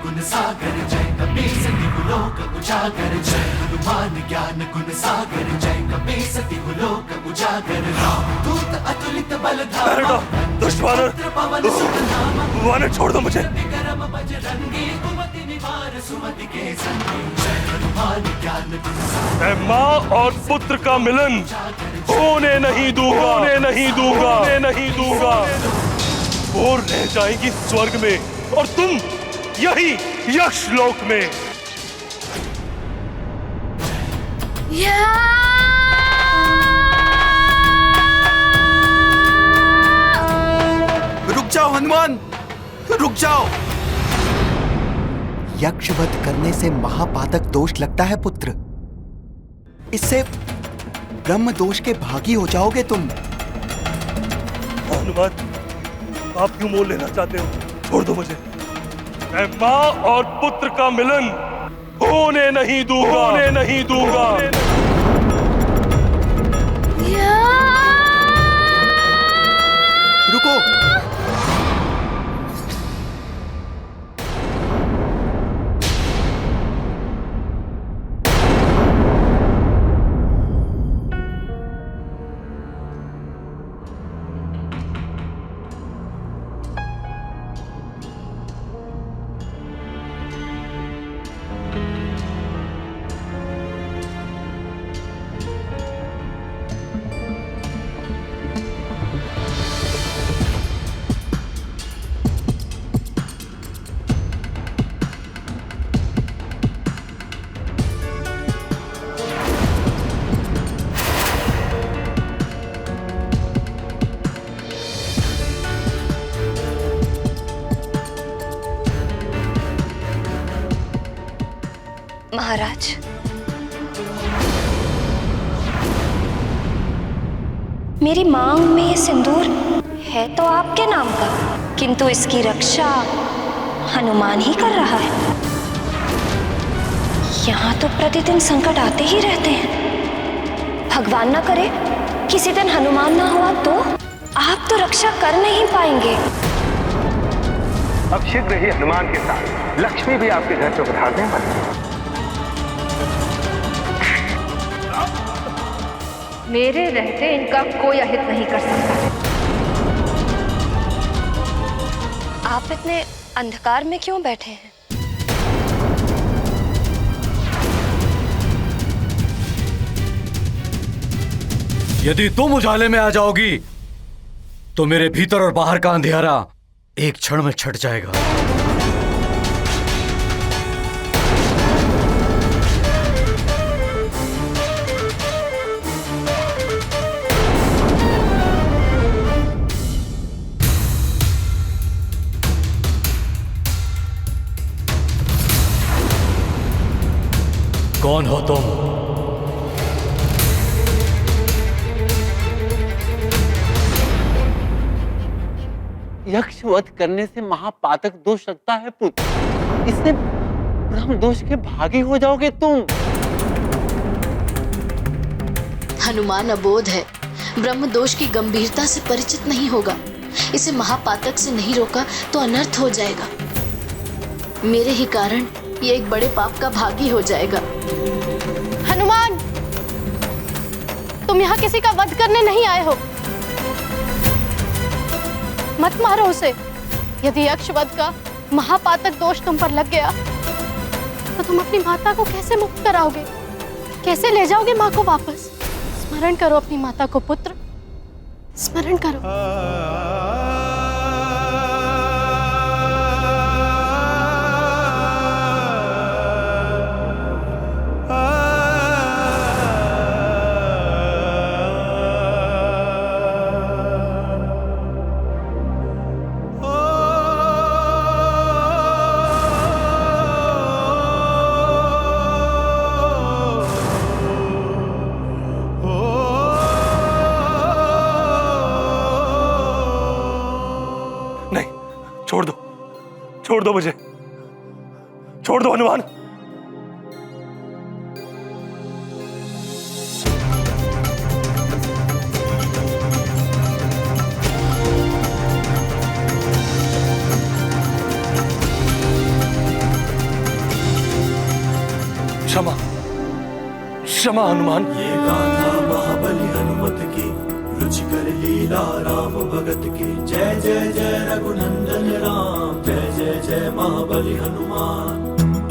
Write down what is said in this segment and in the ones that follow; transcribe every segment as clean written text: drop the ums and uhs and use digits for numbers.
गुण सागर जय कपी सती लोक उजागर जय हनुमान ज्ञान गुण सागर जय कपी सती लोक उजागर दूत अतुलित बल धामा दुश्मन पवन सुत नामा वाने छोड़ दो मुझे। विक्रम बजरंगी कुमति निवार सुमति के संगी जय हनुमान ज्ञान गुण सागर मैं माँ और पुत्र का मिलन होने नहीं दूंगा, होने नहीं दूंगा, होने नहीं दूंगा। वो रह जाएगी स्वर्ग में और तुम यही यक्ष लोक में। रुक जाओ हनुमान, रुक जाओ। यक्षवध करने से महापातक दोष लगता है पुत्र। इससे ब्रह्म दोष के भागी हो जाओगे तुम। हनुमान, आप क्यों मोल लेना चाहते हो? छोड़ दो मुझे। मैं माँ और पुत्र का मिलन होने नहीं दूंगा, होने नहीं दूंगा। रुको। महाराज, मेरी मांग में ये सिंदूर है तो आपके नाम का, किंतु इसकी रक्षा हनुमान ही कर रहा है। यहाँ तो प्रतिदिन संकट आते ही रहते हैं। भगवान ना करे किसी दिन हनुमान ना हुआ तो आप तो रक्षा कर नहीं पाएंगे। अब शीघ्र ही हनुमान के साथ लक्ष्मी भी आपके घर पे पधारने वाली है। मेरे रहते इनका कोई अहित नहीं कर सकता। आप इतने अंधकार में क्यों बैठे हैं? यदि तुम उजाले में आ जाओगी तो मेरे भीतर और बाहर का अंधेरा एक क्षण में छट जाएगा। कौन हो तुम? यक्ष वध करने से महापातक दोष लगता है पुत्र। इससे ब्रह्म दोष के भागी हो जाओगे तुम। हनुमान अबोध है, ब्रह्म दोष की गंभीरता से परिचित नहीं होगा। इसे महापातक से नहीं रोका तो अनर्थ हो जाएगा। मेरे ही कारण ये एक बड़े पाप का भागी हो जाएगा। हनुमान, तुम यहाँ किसी का वध करने नहीं आए हो। मत मारो उसे। यदि यक्षवध का महापातक दोष तुम पर लग गया तो तुम अपनी माता को कैसे मुक्त कराओगे? कैसे ले जाओगे माँ को वापस? स्मरण करो अपनी माता को पुत्र, स्मरण करो। छोड़ दो मुझे, छोड़ दो हनुमान। क्षमा हनुमान। ये गाथा महाबली हनुमत की, रुचिकर लीला राम भगत की। जय जय जय रघुनंदन राम, जय जय जय महाबली हनुमान।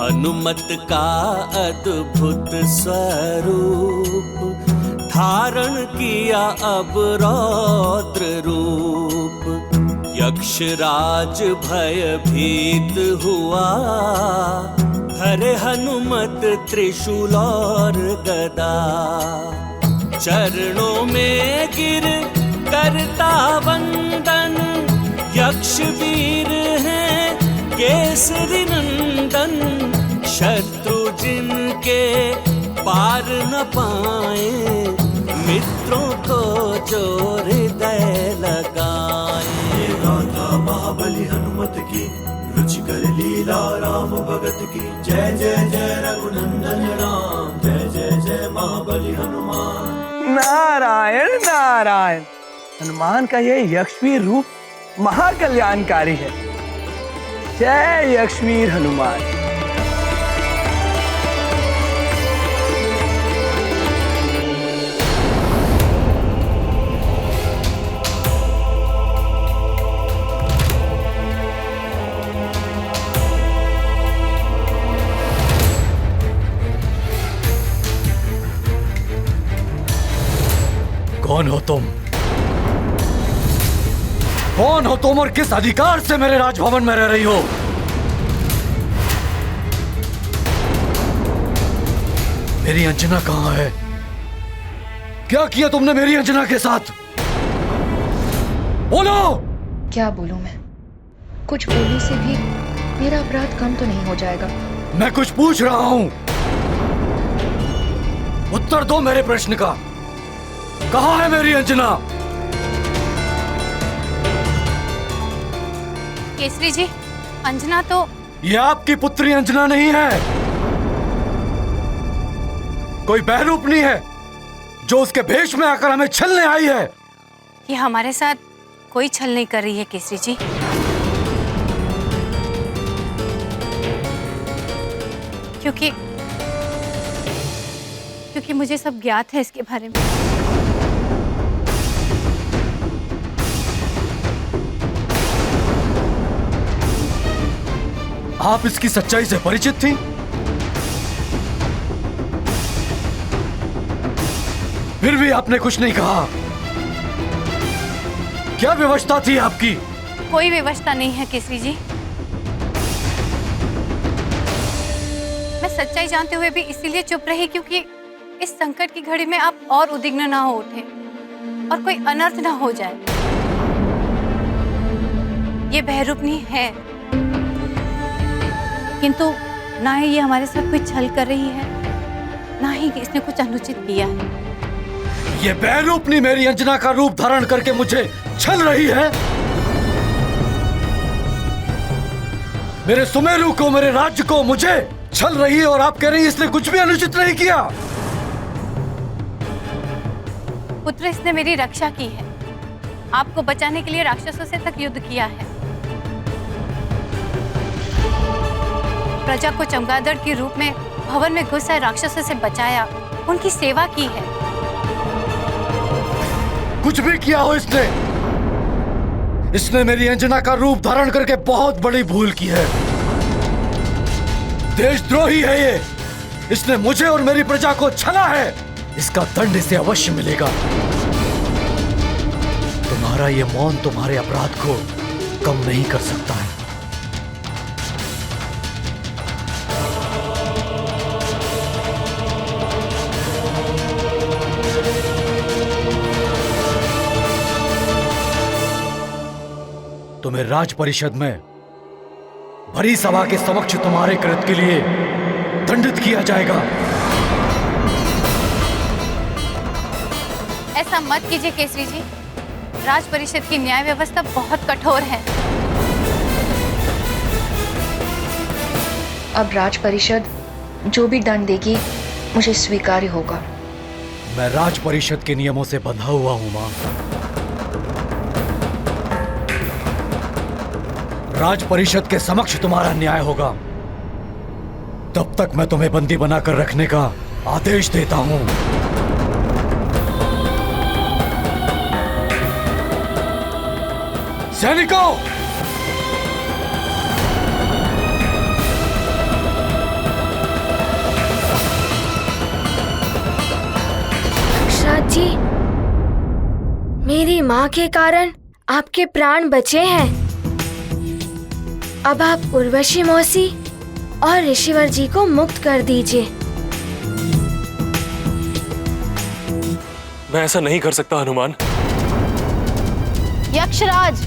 हनुमत का अद्भुत स्वरूप, धारण किया अब रौद्र रूप। यक्षराज भयभीत हुआ, धरे हनुमत त्रिशूल और गदा। चरणों में गिर करता वंदन, यक्ष वीर हैं केसरी नंदन। शत्रु जिनके पार न पाए, मित्रों को जो हृदय लगाए। ये गाथा महाबली हनुमत की, रुचिकर लीला राम भगत की। जय जय जय रघुनंदन राम, जय जय जय महाबली हनुमान। नारायण नारायण, हनुमान का ये यक्षवीर रूप महाकल्याणकारी है। जय यक्षवीर हनुमान। कौन हो तुम? कौन हो तुम और किस अधिकार से मेरे राजभवन में रह रही हो? मेरी अंजना कहां है? क्या किया तुमने मेरी अंजना के साथ? बोलो। क्या बोलूं मैं? कुछ बोलने से भी मेरा अपराध कम तो नहीं हो जाएगा। मैं कुछ पूछ रहा हूं, उत्तर दो मेरे प्रश्न का। कहां है मेरी अंजना? केसरी जी, अंजना तो... ये आपकी पुत्री अंजना नहीं है, कोई बहरूपनी है जो उसके भेष में आकर हमें छलने आई है। ये हमारे साथ कोई छल नहीं कर रही है केसरी जी। क्योंकि मुझे सब ज्ञात है इसके बारे में। आप इसकी सच्चाई से परिचित थी? फिर भी आपने कुछ नहीं कहा। क्या व्यवस्था थी आपकी? कोई व्यवस्था नहीं है केसरी जी। मैं सच्चाई जानते हुए भी इसीलिए चुप रही क्योंकि इस संकट की घड़ी में आप और उद्विग्न ना हो उठे और कोई अनर्थ ना हो जाए। ये बहरूपनी है, किंतु ना ही ये हमारे साथ कोई छल कर रही है, ना ही इसने कुछ अनुचित किया है। ये बहरूपनी मेरी अंजना का रूप धारण करके मुझे छल रही है। मेरे सुमेरु को, मेरे राज्य को मुझे छल रही है और आप कह रही हैं इसने कुछ भी अनुचित नहीं किया। पुत्र, इसने मेरी रक्षा की है, आपको बचाने के लिए राक्षसों से तक युद्ध किया है, प्रजा को चमगादड़ के रूप में भवन में घुस आए राक्षसों से बचाया, उनकी सेवा की है। कुछ भी किया हो इसने मेरी अंजना का रूप धारण करके बहुत बड़ी भूल की है। देशद्रोही है ये, इसने मुझे और मेरी प्रजा को छला है, इसका दंड इसे अवश्य मिलेगा। तुम्हारा ये मौन तुम्हारे अपराध को कम नहीं कर सकता है। तुम्हें राज परिषद में भरी सभा के समक्ष तुम्हारे कृत्य के लिए दंडित किया जाएगा। ऐसा मत कीजिए केसरी जी, राज परिषद की न्याय व्यवस्था बहुत कठोर है। अब राज परिषद जो भी दंड देगी मुझे स्वीकार्य होगा। मैं राज परिषद के नियमों से बंधा हुआ हूं मां। राज परिषद के समक्ष तुम्हारा न्याय होगा। तब तक मैं तुम्हें बंदी बनाकर रखने का आदेश देता हूं, सैनिकों, यक्षराज जी, मेरी माँ के कारण आपके प्राण बचे हैं। अब आप उर्वशी मौसी और ऋषिवर जी को मुक्त कर दीजिए। मैं ऐसा नहीं कर सकता हनुमान। यक्षराज,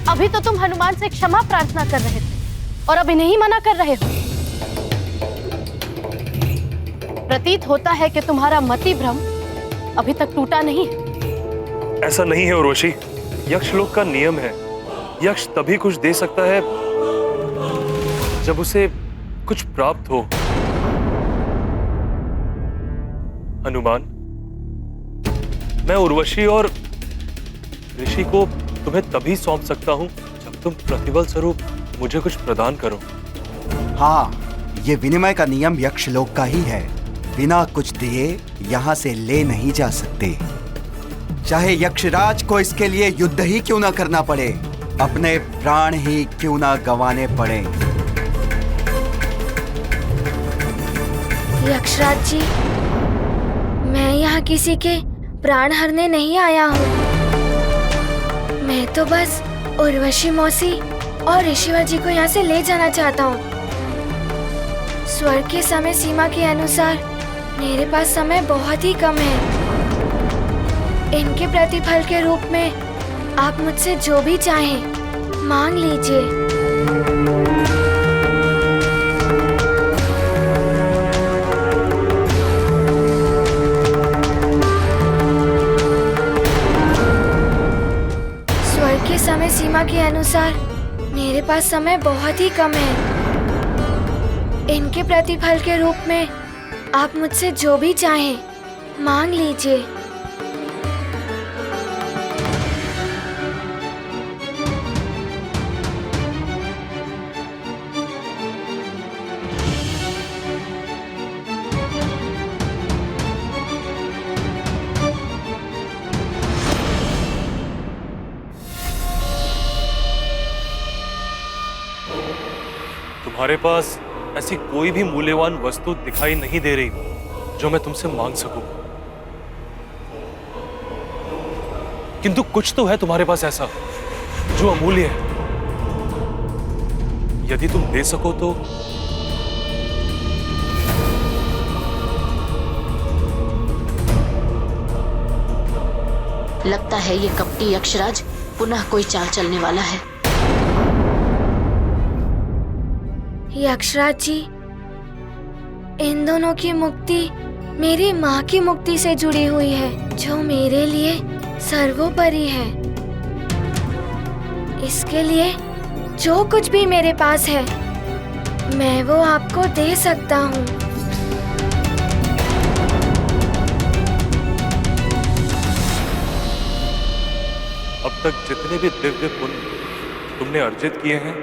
अभी तो तुम हनुमान से क्षमा प्रार्थना कर रहे थे और अभी नहीं मना कर रहे हो। प्रतीत होता है कि तुम्हारा मति भ्रम अभी तक टूटा नहीं है। ऐसा नहीं है उर्वशी, यक्षलोक का नियम है, यक्ष तभी कुछ दे सकता है जब उसे कुछ प्राप्त हो। हनुमान, मैं उर्वशी और ऋषि को तुम्हें तभी सौंप सकता हूं जब तुम प्रतिबल स्वरूप मुझे कुछ प्रदान करो। हाँ, ये विनिमय का नियम यक्षलोक का ही है। बिना कुछ दिए यहाँ से ले नहीं जा सकते, चाहे यक्षराज को इसके लिए युद्ध ही क्यों ना करना पड़े, अपने प्राण ही क्यों ना गंवाने पड़े। यक्षराज जी, मैं यहाँ किसी के प्राण हरने नहीं आया हूँ। मैं तो बस उर्वशी मौसी और ऋषिवर जी को यहाँ से ले जाना चाहता हूँ। स्वर्ग के समय सीमा के अनुसार मेरे पास समय बहुत ही कम है। इनके प्रतिफल के रूप में आप मुझसे जो भी चाहें मांग लीजिए। स्वर्ग के समय सीमा के अनुसार मेरे पास समय बहुत ही कम है। इनके प्रतिफल के रूप में आप मुझसे जो भी चाहें मांग लीजिए। तुम्हारे पास ऐसी कोई भी मूल्यवान वस्तु दिखाई नहीं दे रही जो मैं तुमसे मांग सकूं, किंतु कुछ तो है तुम्हारे पास ऐसा जो अमूल्य है। यदि तुम दे सको तो लगता है ये कपटी यक्षराज पुनः कोई चाल चलने वाला है। यक्षराज जी, इन दोनों की मुक्ति मेरी माँ की मुक्ति से जुड़ी हुई है, जो मेरे लिए सर्वोपरि है। इसके लिए जो कुछ भी मेरे पास है मैं वो आपको दे सकता हूँ। अब तक जितने भी दिव्य पुण्य तुमने अर्जित किए हैं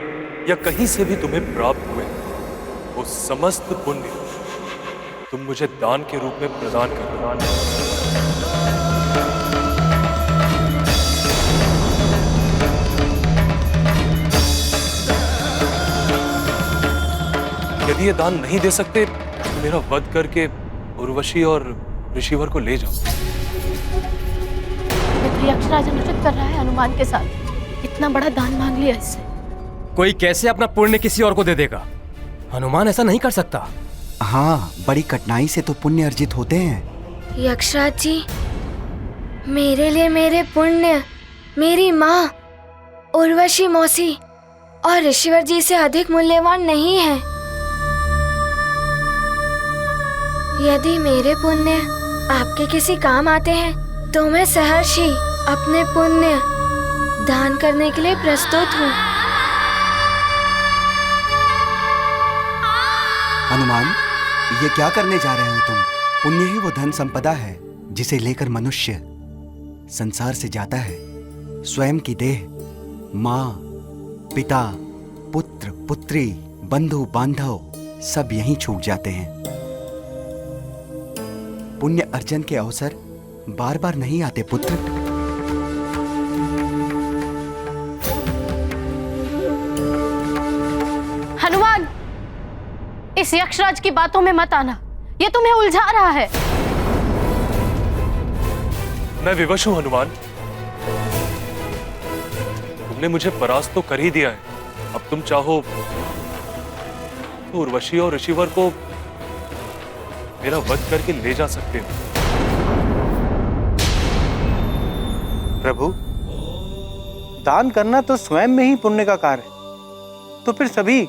या कहीं से भी तुम्हें प्राप्त हुए, वो समस्त पुण्य तुम मुझे दान के रूप में प्रदान कर। यदि ये दान नहीं दे सकते तो मेरा वध करके उर्वशी और ऋषिवर को ले जाओ। यक्षराज अनुचित कर रहा है हनुमान के साथ। इतना बड़ा दान मांग लिया इससे। कोई कैसे अपना पुण्य किसी और को दे देगा? हनुमान ऐसा नहीं कर सकता। हाँ, बड़ी कठिनाई से तो पुण्य अर्जित होते हैं। यक्षराज जी, मेरे लिए मेरे पुण्य मेरी माँ उर्वशी मौसी और ऋषिवर जी से अधिक मूल्यवान नहीं है। यदि मेरे पुण्य आपके किसी काम आते हैं तो मैं सहर्ष ही अपने पुण्य दान करने के लिए प्रस्तुत हूँ। हनुमान, ये क्या करने जा रहे हो तुम? पुण्य ही वो धन संपदा है जिसे लेकर मनुष्य संसार से जाता है। स्वयं की देह, माँ, पिता, पुत्र, पुत्री, बंधु, बांधव सब यहीं छूट जाते हैं। पुण्य अर्जन के अवसर बार बार नहीं आते पुत्र। हनुमान, इस यक्षराज की बातों में मत आना, ये तुम्हें उलझा रहा है। मैं विवश हूं हनुमान। तुमने मुझे परास्त तो कर ही दिया है, अब तुम चाहो तो उर्वशी और ऋषिवर को मेरा वध करके ले जा सकते हो। प्रभु, दान करना तो स्वयं में ही पुण्य का कार्य है, तो फिर सभी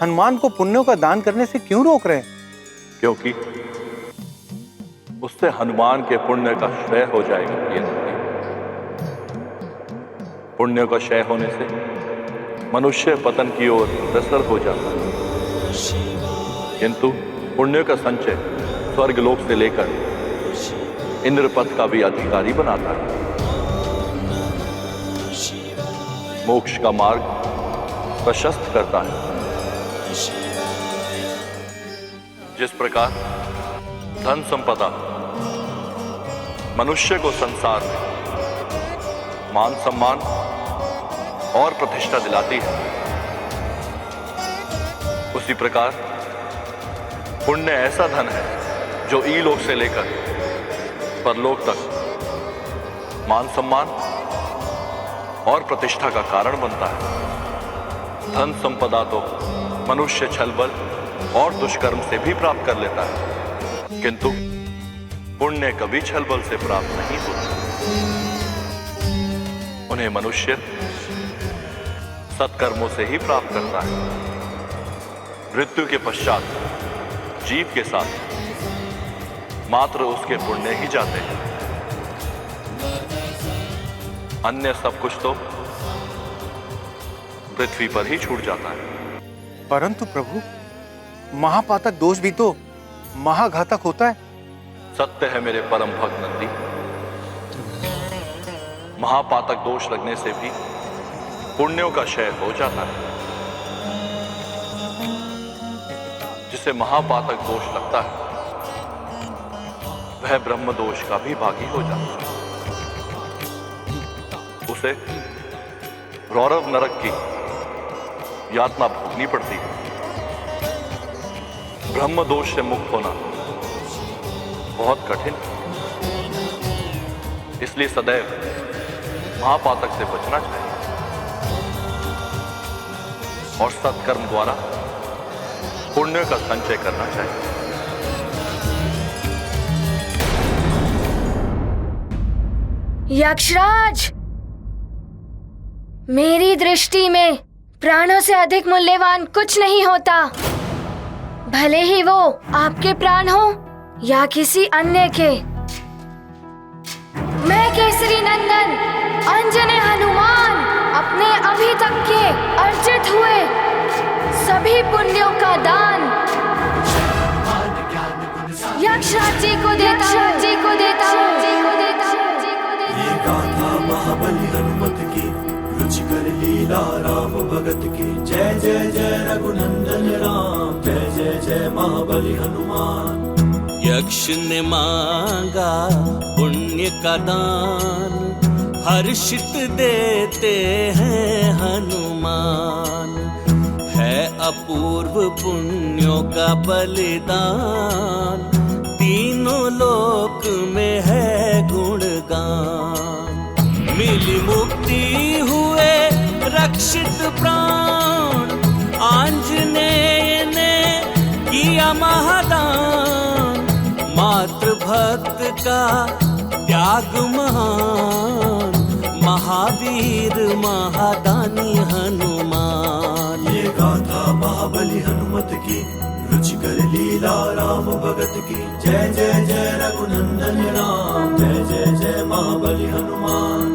हनुमान को पुण्यों का दान करने से क्यों रोक रहे हैं? क्योंकि उससे हनुमान के पुण्य का क्षय हो जाएगा। पुण्य का क्षय होने से मनुष्य पतन की ओर अग्रसर हो जाता है, किंतु पुण्य का संचय स्वर्गलोक से लेकर इंद्रपद का भी अधिकारी बनाता है। मोक्ष का मार्ग प्रशस्त करता है। जिस प्रकार धन संपदा मनुष्य को संसार में मान सम्मान और प्रतिष्ठा दिलाती है, उसी प्रकार पुण्य ऐसा धन है जो ईलोक से लेकर परलोक तक मान सम्मान और प्रतिष्ठा का कारण बनता है। धन संपदा तो मनुष्य छल बल और दुष्कर्म से भी प्राप्त कर लेता है, किंतु पुण्य कभी छल बल से प्राप्त नहीं होता। उन्हें मनुष्य सत्कर्मों से ही प्राप्त करता है। मृत्यु के पश्चात जीव के साथ मात्र उसके पुण्य ही जाते हैं, अन्य सब कुछ तो पृथ्वी पर ही छूट जाता है। परंतु प्रभु, महापातक दोष भी तो महाघातक होता है। सत्य है मेरे परम भक्त नंदी, महापातक दोष लगने से भी पुण्यों का क्षय हो जाता है। जिसे महापातक दोष लगता है वह ब्रह्म दोष का भी भागी हो जाता है। उसे रौरव नरक की यातना भोगनी पड़ती है। ब्रह्म दोष से मुक्त होना बहुत कठिन है, इसलिए सदैव महापातक से बचना चाहिए और सत्कर्म द्वारा पुण्य का संचय करना चाहिए। यक्षराज, मेरी दृष्टि में प्राणों से अधिक मूल्यवान कुछ नहीं होता, भले ही वो आपके प्राण हो या किसी अन्य के। मैं केसरी नंदन अंजने हनुमान अपने अभी तक के अर्जित हुए सभी पुण्यों का दान यक्षराज जी को देता हूं। ये गाथा महाबली हनुमत की, रुचिकर लीला राम भगत की। जय जय जय रघुनंदन राम, जय जय जय महाबली हनुमान। यक्ष ने मांगा पुण्य का दान, हर्षित देते हैं हनुमान। है अपूर्व पुण्यों का बलिदान, तीनों लोक में है गुणगान। मिली मुक्ति हुए रक्षित प्राण, आंजनेय ने किया महादान। मातृभक्त का त्याग महान, महावीर महादानी हनुमान। ये गाथा महाबली हनुमत की, रुचिकर लीला राम भगत की। जय जय जय रघुनंदन राम, जय जय जय महाबली हनुमान।